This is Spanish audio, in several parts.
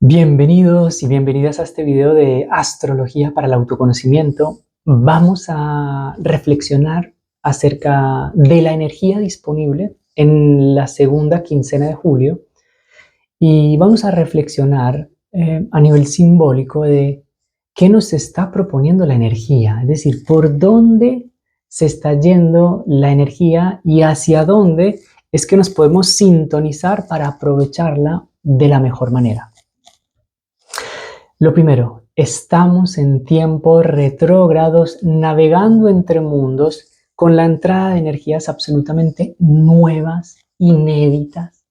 Bienvenidos y bienvenidas a este video de astrología para el autoconocimiento. Vamos a reflexionar acerca de la energía disponible en la segunda quincena de julio y vamos a reflexionar a nivel simbólico de qué nos está proponiendo la energía, es decir, por dónde se está yendo la energía y hacia dónde es que nos podemos sintonizar para aprovecharla de la mejor manera. Lo primero, estamos en tiempos retrógrados navegando entre mundos con la entrada de energías absolutamente nuevas, inéditas.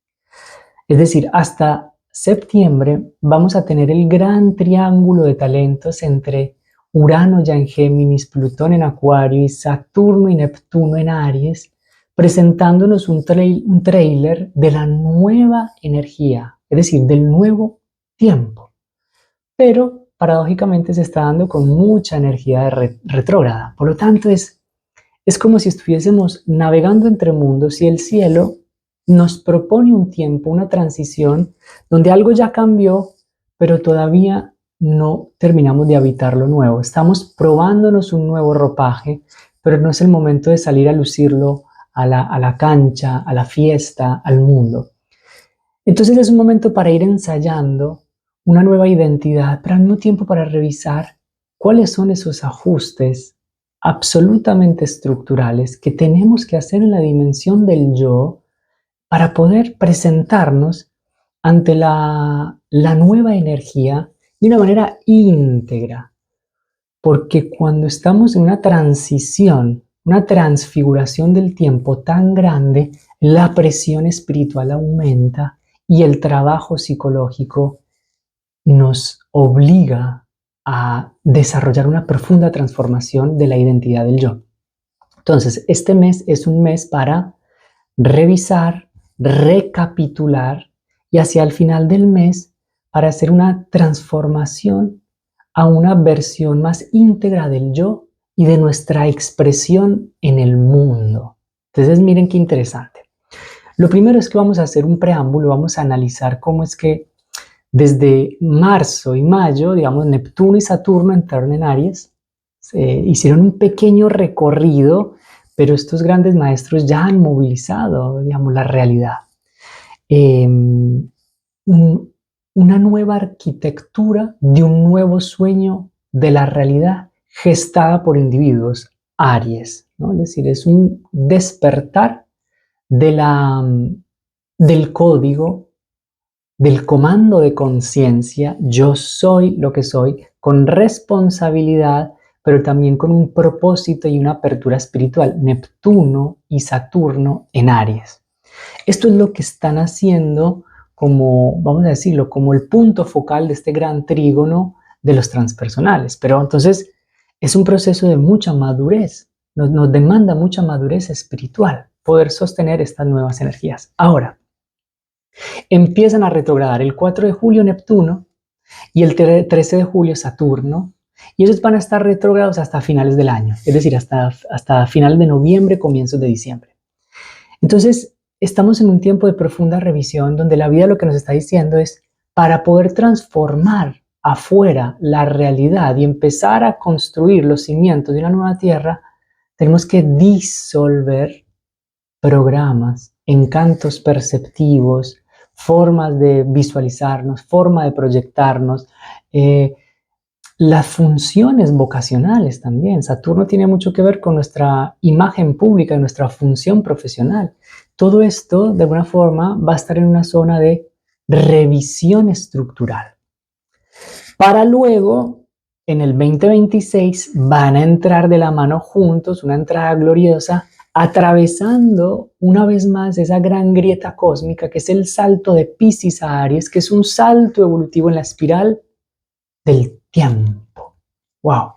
Es decir, hasta septiembre vamos a tener el gran triángulo de talentos entre Urano ya en Géminis, Plutón en Acuario y Saturno y Neptuno en Aries, presentándonos un tráiler de la nueva energía, es decir, del nuevo tiempo. Pero paradójicamente se está dando con mucha energía retrógrada. Por lo tanto, es como si estuviésemos navegando entre mundos y el cielo nos propone un tiempo, una transición, donde algo ya cambió, pero todavía no terminamos de habitar lo nuevo. Estamos probándonos un nuevo ropaje, pero no es el momento de salir a lucirlo a la cancha, a la fiesta, al mundo. Entonces es un momento para ir ensayando una nueva identidad, pero al mismo tiempo para revisar cuáles son esos ajustes absolutamente estructurales que tenemos que hacer en la dimensión del yo para poder presentarnos ante la nueva energía de una manera íntegra. Porque cuando estamos en una transición, una transfiguración del tiempo tan grande, la presión espiritual aumenta y el trabajo psicológico nos obliga a desarrollar una profunda transformación de la identidad del yo. Entonces, este mes es un mes para revisar, recapitular y hacia el final del mes para hacer una transformación a una versión más íntegra del yo y de nuestra expresión en el mundo. Entonces, miren qué interesante. Lo primero es que vamos a hacer un preámbulo, vamos a analizar cómo es que desde marzo y mayo, digamos, Neptuno y Saturno entraron en Aries, hicieron un pequeño recorrido, pero estos grandes maestros ya han movilizado, digamos, la realidad. Una nueva arquitectura de un nuevo sueño de la realidad gestada por individuos, Aries, ¿no? Es decir, es un despertar del código, del comando de conciencia, yo soy lo que soy, con responsabilidad, pero también con un propósito y una apertura espiritual. Neptuno y Saturno en Aries. Esto es lo que están haciendo como, vamos a decirlo, como el punto focal de este gran trígono de los transpersonales. Pero entonces es un proceso de mucha madurez, nos demanda mucha madurez espiritual poder sostener estas nuevas energías. Ahora, empiezan a retrogradar el 4 de julio Neptuno y el 13 de julio Saturno, y ellos van a estar retrógrados hasta finales del año, es decir, hasta finales de noviembre, comienzos de diciembre. Entonces, estamos en un tiempo de profunda revisión donde la vida lo que nos está diciendo es, para poder transformar afuera la realidad y empezar a construir los cimientos de una nueva tierra, tenemos que disolver programas, encantos perceptivos, formas de visualizarnos, forma de proyectarnos, las funciones vocacionales también. Saturno tiene mucho que ver con nuestra imagen pública, nuestra función profesional. Todo esto, de alguna forma, va a estar en una zona de revisión estructural. Para luego, en el 2026, van a entrar de la mano juntos, una entrada gloriosa, atravesando una vez más esa gran grieta cósmica que es el salto de Piscis a Aries, que es un salto evolutivo en la espiral del tiempo. ¡Wow!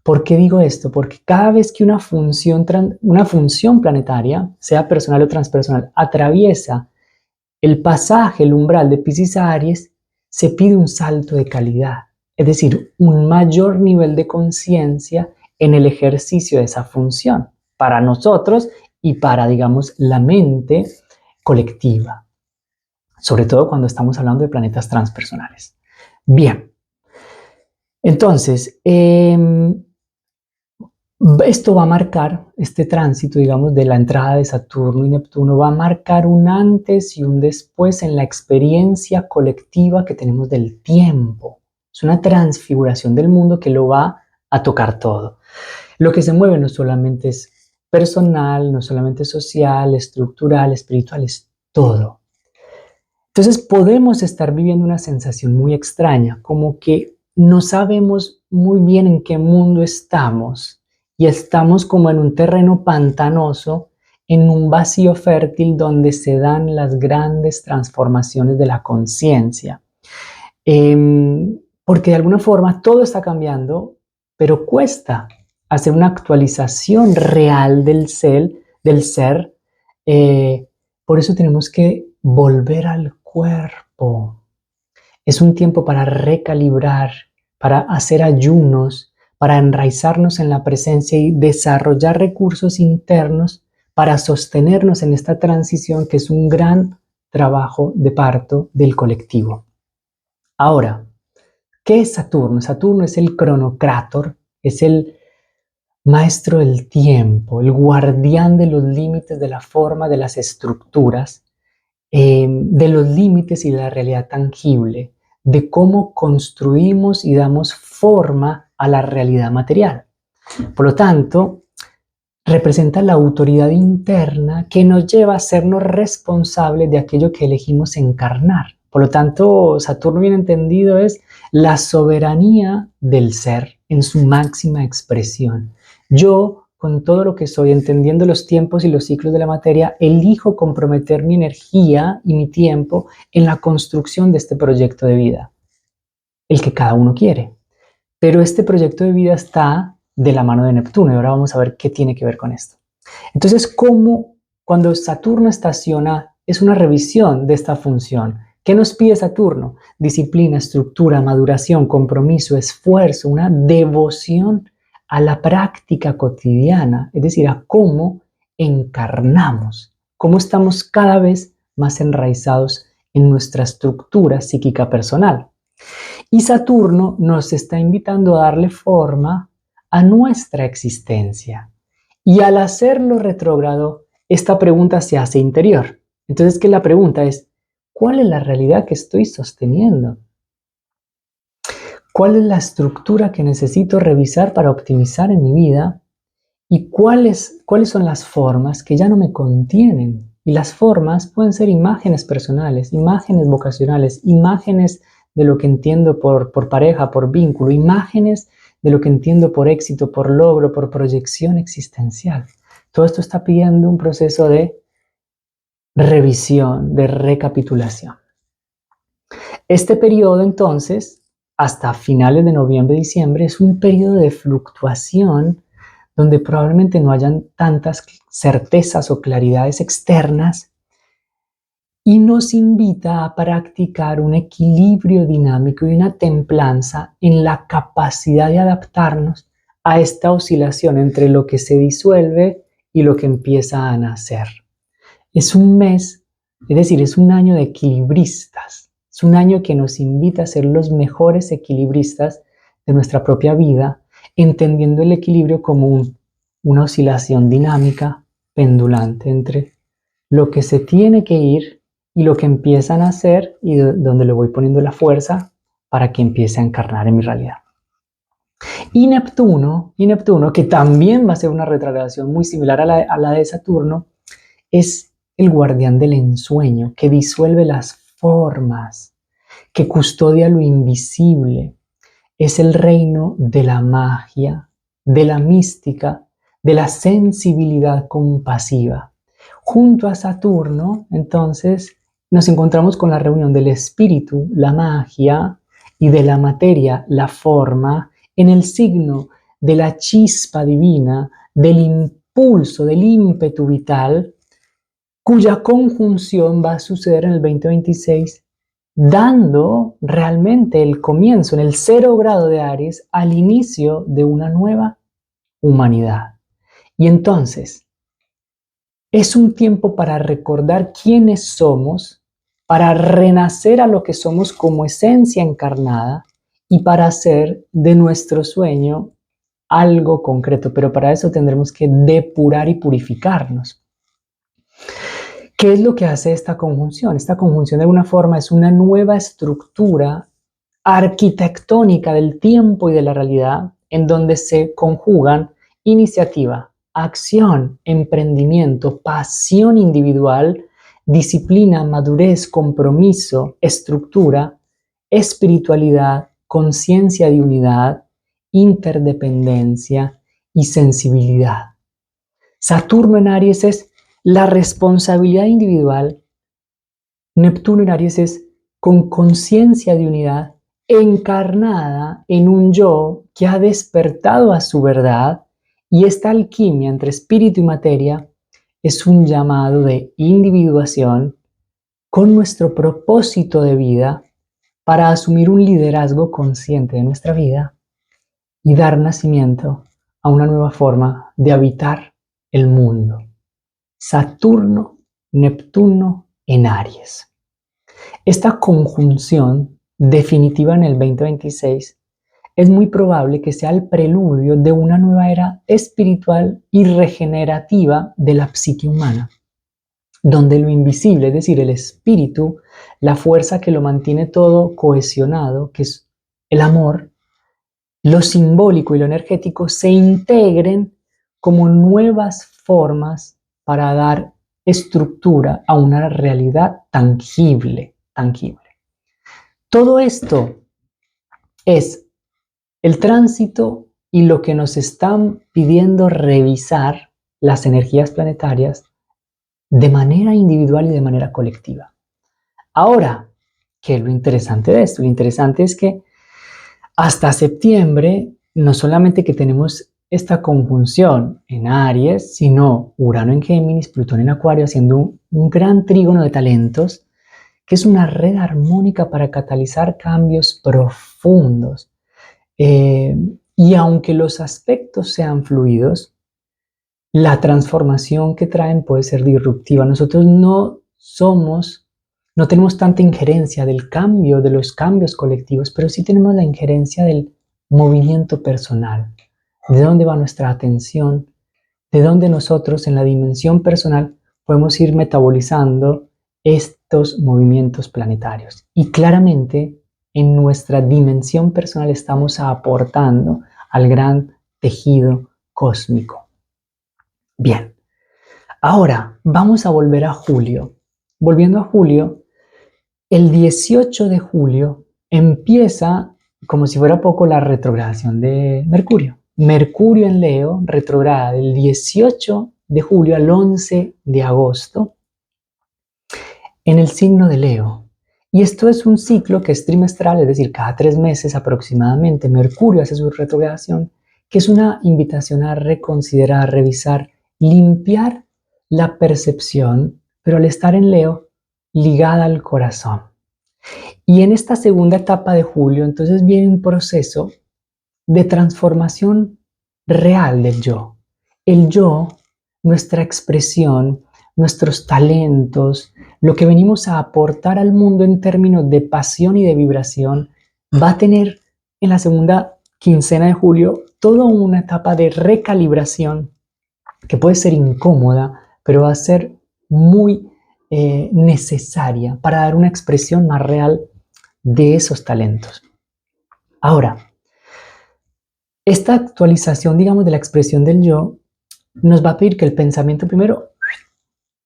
¿Por qué digo esto? Porque cada vez que una función planetaria, sea personal o transpersonal, atraviesa el pasaje, el umbral de Piscis a Aries, se pide un salto de calidad, es decir, un mayor nivel de conciencia en el ejercicio de esa función para nosotros y para, digamos, la mente colectiva, sobre todo cuando estamos hablando de planetas transpersonales. Bien, entonces, esto va a marcar, este tránsito, digamos, de la entrada de Saturno y Neptuno, va a marcar un antes y un después en la experiencia colectiva que tenemos del tiempo. Es una transfiguración del mundo que lo va a tocar todo. Lo que se mueve no solamente es personal, no solamente social, estructural, espiritual, es todo. Entonces podemos estar viviendo una sensación muy extraña, como que no sabemos muy bien en qué mundo estamos y estamos como en un terreno pantanoso, en un vacío fértil donde se dan las grandes transformaciones de la conciencia. Porque de alguna forma todo está cambiando, pero cuesta hacer una actualización real del ser. eh, por eso tenemos que volver al cuerpo. Es un tiempo para recalibrar, para hacer ayunos, para enraizarnos en la presencia y desarrollar recursos internos para sostenernos en esta transición que es un gran trabajo de parto del colectivo. Ahora, ¿qué es Saturno? Saturno es el cronocrátor, es el maestro del tiempo, el guardián de los límites de la forma, de las estructuras, de los límites y de la realidad tangible, de cómo construimos y damos forma a la realidad material. Por lo tanto, representa la autoridad interna que nos lleva a sernos responsables de aquello que elegimos encarnar. Por lo tanto, Saturno, bien entendido, es la soberanía del ser en su máxima expresión. Yo, con todo lo que soy, entendiendo los tiempos y los ciclos de la materia, elijo comprometer mi energía y mi tiempo en la construcción de este proyecto de vida, el que cada uno quiere. Pero este proyecto de vida está de la mano de Neptuno y ahora vamos a ver qué tiene que ver con esto. Entonces, ¿cómo cuando Saturno estaciona es una revisión de esta función? ¿Qué nos pide Saturno? Disciplina, estructura, maduración, compromiso, esfuerzo, una devoción a la práctica cotidiana, es decir, a cómo encarnamos, cómo estamos cada vez más enraizados en nuestra estructura psíquica personal. Y Saturno nos está invitando a darle forma a nuestra existencia. Y al hacerlo retrógrado, esta pregunta se hace interior. Entonces, ¿qué la pregunta es? ¿Cuál es la realidad que estoy sosteniendo? ¿Cuál es la estructura que necesito revisar para optimizar en mi vida? ¿Y cuáles son las formas que ya no me contienen? Y las formas pueden ser imágenes personales, imágenes vocacionales, imágenes de lo que entiendo por pareja, por vínculo, imágenes de lo que entiendo por éxito, por logro, por proyección existencial. Todo esto está pidiendo un proceso de revisión, de recapitulación. Este periodo entonces, hasta finales de noviembre, diciembre, es un periodo de fluctuación donde probablemente no hayan tantas certezas o claridades externas y nos invita a practicar un equilibrio dinámico y una templanza en la capacidad de adaptarnos a esta oscilación entre lo que se disuelve y lo que empieza a nacer. Es un mes, es decir, es un año de equilibristas. Es un año que nos invita a ser los mejores equilibristas de nuestra propia vida, entendiendo el equilibrio como una oscilación dinámica, pendulante entre lo que se tiene que ir y lo que empiezan a hacer y donde le voy poniendo la fuerza para que empiece a encarnar en mi realidad. Y Neptuno, que también va a ser una retrogradación muy similar a la de Saturno, es el guardián del ensueño, que disuelve las formas, que custodia lo invisible. Es el reino de la magia, de la mística, de la sensibilidad compasiva. Junto a Saturno, entonces, nos encontramos con la reunión del espíritu, la magia, y de la materia, la forma, en el signo de la chispa divina, del impulso, del ímpetu vital, cuya conjunción va a suceder en el 2026, dando realmente el comienzo en el 0 grado de Aries al inicio de una nueva humanidad. Y entonces, es un tiempo para recordar quiénes somos, para renacer a lo que somos como esencia encarnada y para hacer de nuestro sueño algo concreto, pero para eso tendremos que depurar y purificarnos. ¿Qué es lo que hace esta conjunción? Esta conjunción de alguna forma es una nueva estructura arquitectónica del tiempo y de la realidad en donde se conjugan iniciativa, acción, emprendimiento, pasión individual, disciplina, madurez, compromiso, estructura, espiritualidad, conciencia de unidad, interdependencia y sensibilidad. Saturno en Aries es la responsabilidad individual. Neptuno en Aries es con conciencia de unidad encarnada en un yo que ha despertado a su verdad, y esta alquimia entre espíritu y materia es un llamado de individuación con nuestro propósito de vida para asumir un liderazgo consciente de nuestra vida y dar nacimiento a una nueva forma de habitar el mundo. Saturno, Neptuno en Aries. Esta conjunción definitiva en el 2026 es muy probable que sea el preludio de una nueva era espiritual y regenerativa de la psique humana, donde lo invisible, es decir, el espíritu, la fuerza que lo mantiene todo cohesionado, que es el amor, lo simbólico y lo energético se integren como nuevas formas para dar estructura a una realidad tangible. Todo esto es el tránsito y lo que nos están pidiendo revisar las energías planetarias de manera individual y de manera colectiva. Ahora, ¿qué es lo interesante de esto? Lo interesante es que hasta septiembre no solamente que tenemos esta conjunción en Aries, sino Urano en Géminis, Plutón en Acuario, haciendo un gran trígono de talentos, que es una red armónica para catalizar cambios profundos. Y aunque los aspectos sean fluidos, la transformación que traen puede ser disruptiva. Nosotros no tenemos tanta injerencia del cambio, de los cambios colectivos, pero sí tenemos la injerencia del movimiento personal. ¿De dónde va nuestra atención? ¿De dónde nosotros en la dimensión personal podemos ir metabolizando estos movimientos planetarios? Y claramente en nuestra dimensión personal estamos aportando al gran tejido cósmico. Bien, ahora vamos a volver a julio. Volviendo a julio, el 18 de julio empieza, como si fuera poco, la retrogradación de Mercurio. Mercurio en Leo retrograda del 18 de julio al 11 de agosto en el signo de Leo. Y esto es un ciclo que es trimestral, es decir, cada 3 meses aproximadamente Mercurio hace su retrogradación, que es una invitación a reconsiderar, revisar, limpiar la percepción, pero al estar en Leo, ligada al corazón. Y en esta segunda etapa de julio, entonces viene un proceso de transformación real del yo. El yo, nuestra expresión, nuestros talentos, lo que venimos a aportar al mundo en términos de pasión y de vibración, va a tener en la segunda quincena de julio toda una etapa de recalibración que puede ser incómoda, pero va a ser muy necesaria para dar una expresión más real de esos talentos. Ahora, esta actualización, digamos, de la expresión del yo nos va a pedir que el pensamiento primero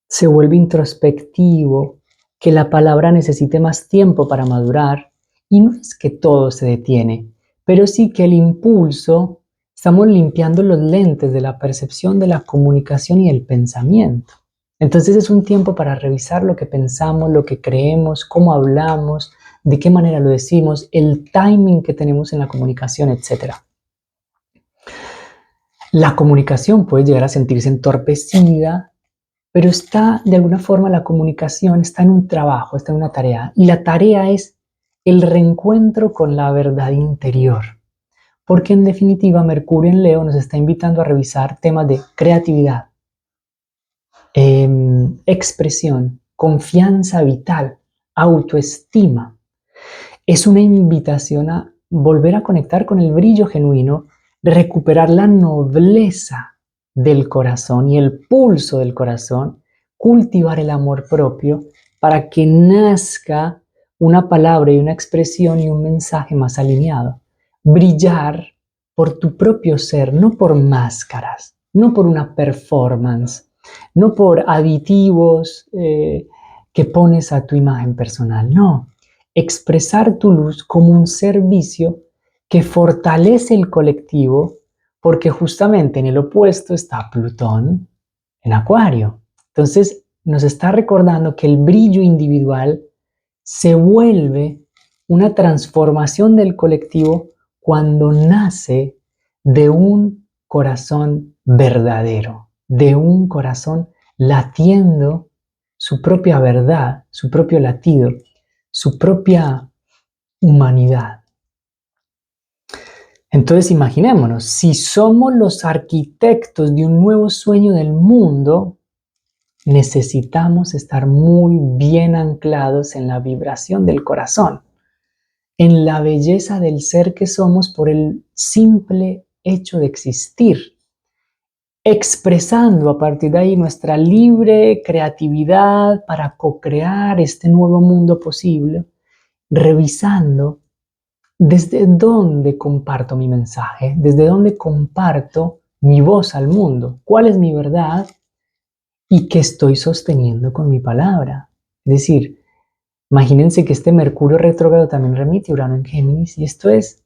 se vuelva introspectivo, que la palabra necesite más tiempo para madurar, y no es que todo se detiene, pero sí que el impulso, estamos limpiando los lentes de la percepción, de la comunicación y del pensamiento. Entonces es un tiempo para revisar lo que pensamos, lo que creemos, cómo hablamos, de qué manera lo decimos, el timing que tenemos en la comunicación, etc. La comunicación puede llegar a sentirse entorpecida, pero está, de alguna forma, la comunicación está en un trabajo, está en una tarea. Y la tarea es el reencuentro con la verdad interior. Porque en definitiva, Mercurio en Leo nos está invitando a revisar temas de creatividad, expresión, confianza vital, autoestima. Es una invitación a volver a conectar con el brillo genuino, recuperar la nobleza del corazón y el pulso del corazón, cultivar el amor propio para que nazca una palabra y una expresión y un mensaje más alineado. Brillar por tu propio ser, no por máscaras, no por una performance, no por aditivos que pones a tu imagen personal, no. Expresar tu luz como un servicio que fortalece el colectivo, porque justamente en el opuesto está Plutón en Acuario. Entonces nos está recordando que el brillo individual se vuelve una transformación del colectivo cuando nace de un corazón verdadero, de un corazón latiendo su propia verdad, su propio latido, su propia humanidad. Entonces imaginémonos, si somos los arquitectos de un nuevo sueño del mundo, necesitamos estar muy bien anclados en la vibración del corazón, en la belleza del ser que somos por el simple hecho de existir, expresando a partir de ahí nuestra libre creatividad para co-crear este nuevo mundo posible, revisando desde dónde comparto mi mensaje, desde dónde comparto mi voz al mundo, cuál es mi verdad y qué estoy sosteniendo con mi palabra. Es decir, imagínense que este Mercurio retrógrado también remite a Urano en Géminis y esto es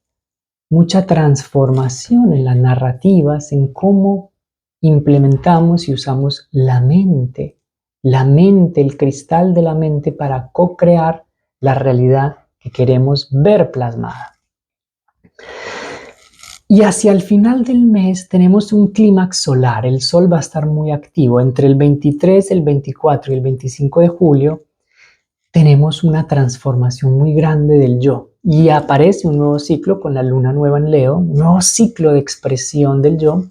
mucha transformación en las narrativas, en cómo implementamos y usamos la mente, el cristal de la mente para co-crear la realidad que queremos ver plasmada. Y hacia el final del mes tenemos un clímax solar. El Sol va a estar muy activo. Entre el 23, el 24 y el 25 de julio tenemos una transformación muy grande del yo. Y aparece un nuevo ciclo con la luna nueva en Leo, un nuevo ciclo de expresión del yo.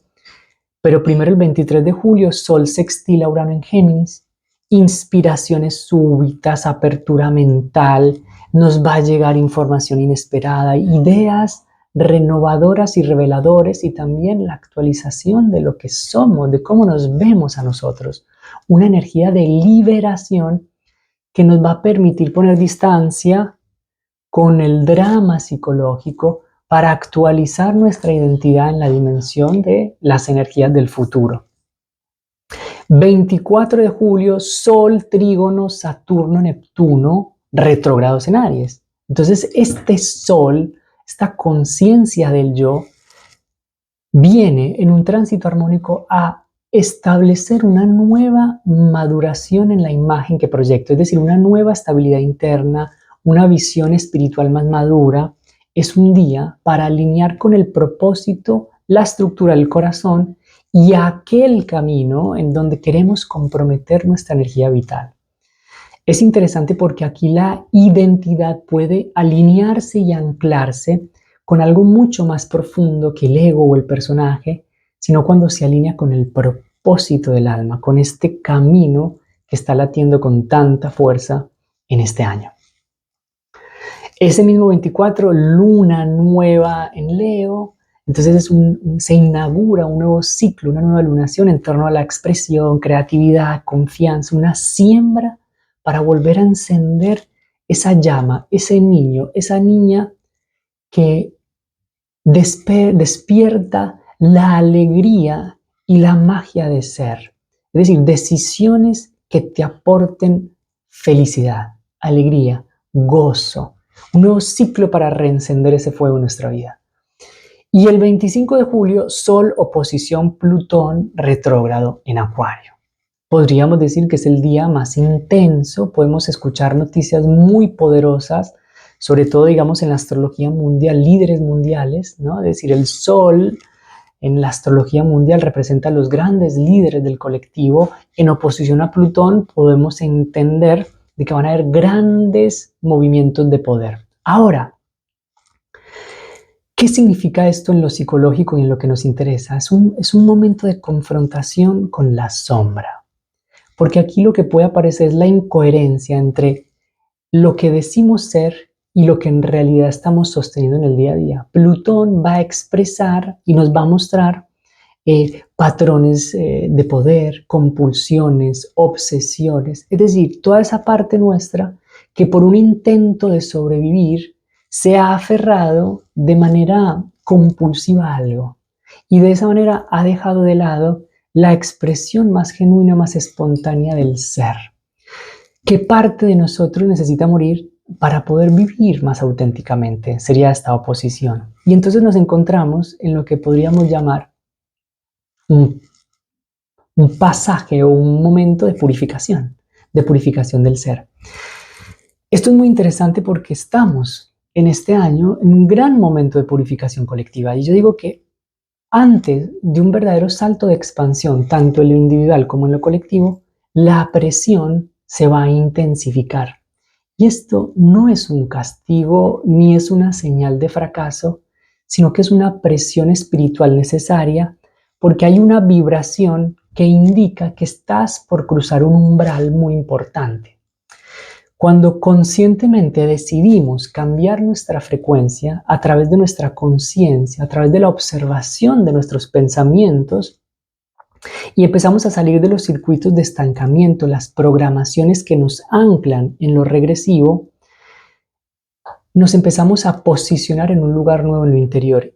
Pero primero el 23 de julio, Sol sextila Urano en Géminis. Inspiraciones súbitas, apertura mental, nos va a llegar información inesperada, ideas renovadoras y reveladores y también la actualización de lo que somos, de cómo nos vemos a nosotros. Una energía de liberación que nos va a permitir poner distancia con el drama psicológico para actualizar nuestra identidad en la dimensión de las energías del futuro. 24 de julio, Sol, Trígono, Saturno, Neptuno, retrógrados en Aries. Entonces, este Sol, esta conciencia del yo, viene en un tránsito armónico a establecer una nueva maduración en la imagen que proyecto, es decir, una nueva estabilidad interna, una visión espiritual más madura. Es un día para alinear con el propósito, la estructura del corazón y aquel camino en donde queremos comprometer nuestra energía vital. Es interesante porque aquí la identidad puede alinearse y anclarse con algo mucho más profundo que el ego o el personaje, sino cuando se alinea con el propósito del alma, con este camino que está latiendo con tanta fuerza en este año. Ese mismo 24, luna nueva en Leo, entonces se inaugura un nuevo ciclo, una nueva lunación en torno a la expresión, creatividad, confianza, una siembra para volver a encender esa llama, ese niño, esa niña que despierta la alegría y la magia de ser. Es decir, decisiones que te aporten felicidad, alegría, gozo. Un nuevo ciclo para reencender ese fuego en nuestra vida. Y el 25 de julio, Sol oposición Plutón retrógrado en Acuario. Podríamos decir que es el día más intenso, podemos escuchar noticias muy poderosas, sobre todo, digamos, en la astrología mundial, líderes mundiales, ¿no? Es decir, el Sol en la astrología mundial representa a los grandes líderes del colectivo. En oposición a Plutón podemos entender de que van a haber grandes movimientos de poder. Ahora, ¿qué significa esto en lo psicológico y en lo que nos interesa? Es un momento de confrontación con la sombra. Porque aquí lo que puede aparecer es la incoherencia entre lo que decimos ser y lo que en realidad estamos sosteniendo en el día a día. Plutón va a expresar y nos va a mostrar patrones de poder, compulsiones, obsesiones, es decir, toda esa parte nuestra que por un intento de sobrevivir se ha aferrado de manera compulsiva a algo y de esa manera ha dejado de lado la expresión más genuina, más espontánea del ser. ¿Qué parte de nosotros necesita morir para poder vivir más auténticamente? Sería esta oposición. Y entonces nos encontramos en lo que podríamos llamar un, un pasaje o un momento de purificación del ser. Esto es muy interesante porque estamos en este año en un gran momento de purificación colectiva. Y yo digo que antes de un verdadero salto de expansión, tanto en lo individual como en lo colectivo, la presión se va a intensificar. Y esto no es un castigo ni es una señal de fracaso, sino que es una presión espiritual necesaria porque hay una vibración que indica que estás por cruzar un umbral muy importante. Cuando conscientemente decidimos cambiar nuestra frecuencia a través de nuestra conciencia, a través de la observación de nuestros pensamientos, y empezamos a salir de los circuitos de estancamiento, las programaciones que nos anclan en lo regresivo, nos empezamos a posicionar en un lugar nuevo en lo interior.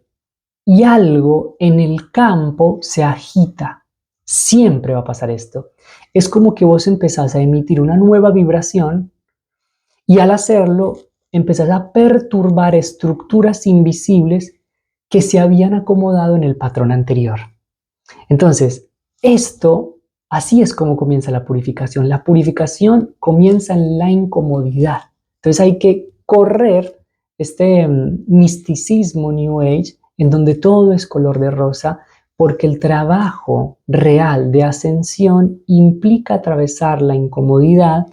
Y algo en el campo se agita. Siempre va a pasar esto. Es como que vos empezás a emitir una nueva vibración y al hacerlo empezás a perturbar estructuras invisibles que se habían acomodado en el patrón anterior. Entonces, así es como comienza la purificación. La purificación comienza en la incomodidad. Entonces hay que correr este misticismo New Age en donde todo es color de rosa, porque el trabajo real de ascensión implica atravesar la incomodidad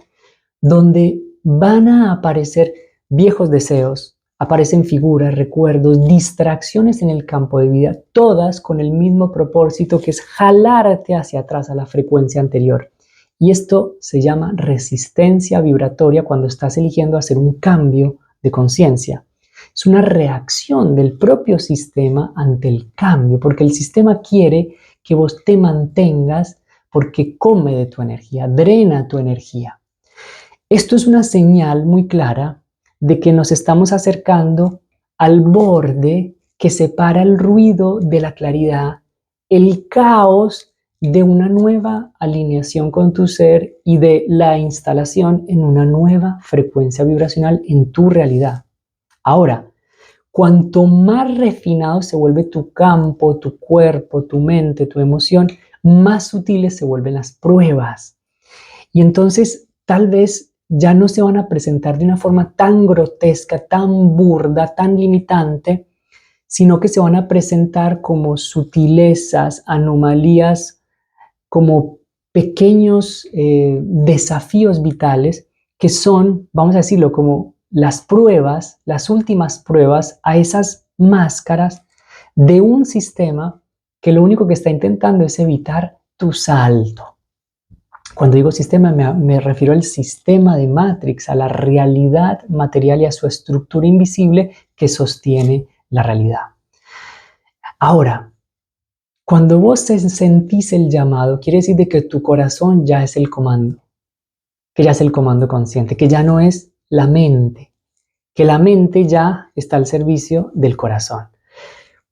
donde van a aparecer viejos deseos, aparecen figuras, recuerdos, distracciones en el campo de vida, todas con el mismo propósito que es jalarte hacia atrás a la frecuencia anterior. Y esto se llama resistencia vibratoria cuando estás eligiendo hacer un cambio de conciencia. Es una reacción del propio sistema ante el cambio, porque el sistema quiere que vos te mantengas porque come de tu energía, drena tu energía. Esto es una señal muy clara de que nos estamos acercando al borde que separa el ruido de la claridad, el caos de una nueva alineación con tu ser y de la instalación en una nueva frecuencia vibracional en tu realidad. Ahora, cuanto más refinado se vuelve tu campo, tu cuerpo, tu mente, tu emoción, más sutiles se vuelven las pruebas. Y entonces, tal vez ya no se van a presentar de una forma tan grotesca, tan burda, tan limitante, sino que se van a presentar como sutilezas, anomalías, como pequeños desafíos vitales que son, vamos a decirlo, como las pruebas, las últimas pruebas a esas máscaras de un sistema que lo único que está intentando es evitar tu salto. Cuando digo sistema me refiero al sistema de Matrix, a la realidad material y a su estructura invisible que sostiene la realidad. Ahora, cuando vos sentís el llamado, quiere decir de que tu corazón ya es el comando, que ya es el comando consciente, que ya no es la mente, que la mente ya está al servicio del corazón.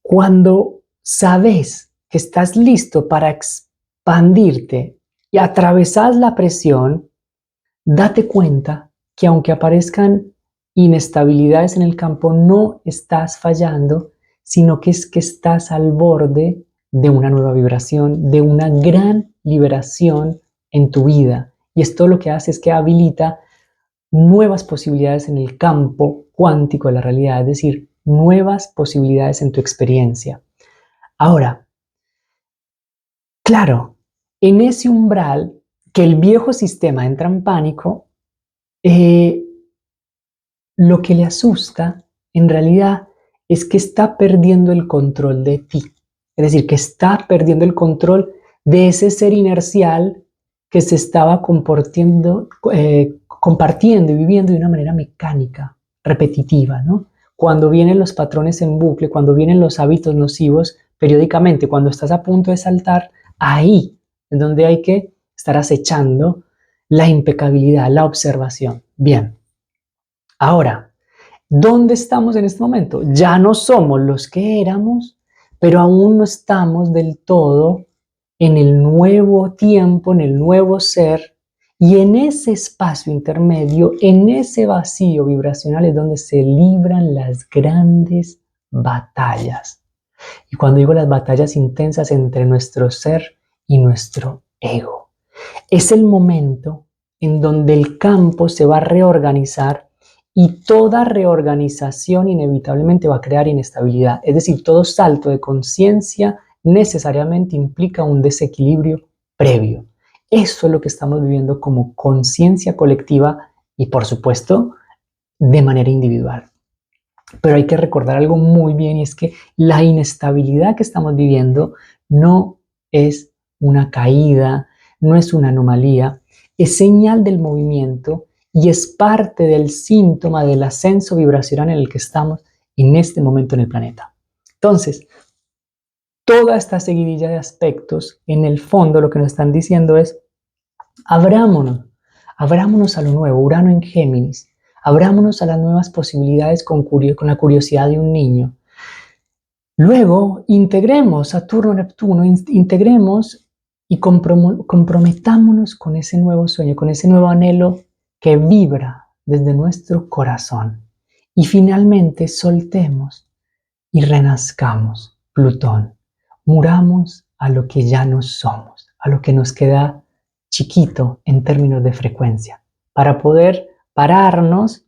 Cuando sabes que estás listo para expandirte y atravesás la presión, date cuenta que aunque aparezcan inestabilidades en el campo, no estás fallando, sino que es que estás al borde de una nueva vibración, de una gran liberación en tu vida. Y esto lo que hace es que habilita nuevas posibilidades en el campo cuántico de la realidad, es decir, nuevas posibilidades en tu experiencia. Ahora, claro, en ese umbral que el viejo sistema entra en pánico, lo que le asusta en realidad es que está perdiendo el control de ti. Es decir, que está perdiendo el control de ese ser inercial que se estaba comportando compartiendo y viviendo de una manera mecánica, repetitiva, ¿no? Cuando vienen los patrones en bucle, cuando vienen los hábitos nocivos, periódicamente, cuando estás a punto de saltar, ahí es donde hay que estar acechando la impecabilidad, la observación. Bien, ahora, ¿dónde estamos en este momento? Ya no somos los que éramos, pero aún no estamos del todo en el nuevo tiempo, en el nuevo ser, y en ese espacio intermedio, en ese vacío vibracional es donde se libran las grandes batallas. Y cuando digo las batallas intensas entre nuestro ser y nuestro ego, es el momento en donde el campo se va a reorganizar y toda reorganización inevitablemente va a crear inestabilidad. Es decir, todo salto de conciencia necesariamente implica un desequilibrio previo. Eso es lo que estamos viviendo como conciencia colectiva y, por supuesto, de manera individual. Pero hay que recordar algo muy bien, y es que la inestabilidad que estamos viviendo no es una caída, no es una anomalía, es señal del movimiento y es parte del síntoma del ascenso vibracional en el que estamos en este momento en el planeta. Entonces, toda esta seguidilla de aspectos, en el fondo lo que nos están diciendo es: abrámonos, abrámonos a lo nuevo, Urano en Géminis, abrámonos a las nuevas posibilidades con la curiosidad de un niño. Luego, integremos Saturno, Neptuno, integremos y comprometámonos con ese nuevo sueño, con ese nuevo anhelo que vibra desde nuestro corazón. Y finalmente, soltemos y renazcamos, Plutón. Muramos a lo que ya no somos, a lo que nos queda chiquito en términos de frecuencia, para poder pararnos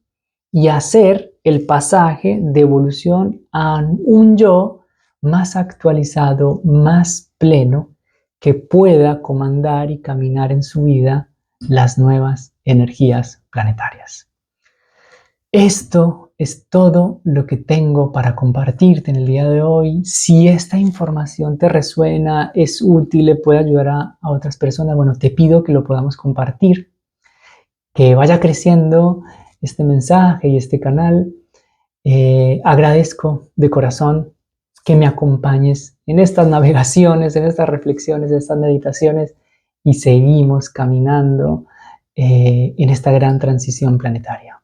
y hacer el pasaje de evolución a un yo más actualizado, más pleno, que pueda comandar y caminar en su vida las nuevas energías planetarias. Esto es todo lo que tengo para compartirte en el día de hoy. Si esta información te resuena, es útil, le puede ayudar a otras personas, bueno, te pido que lo podamos compartir, que vaya creciendo este mensaje y este canal. Agradezco de corazón que me acompañes en estas navegaciones, en estas reflexiones, en estas meditaciones, y seguimos caminando en esta gran transición planetaria.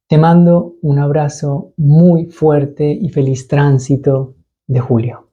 Te mando un abrazo muy fuerte y feliz tránsito de julio.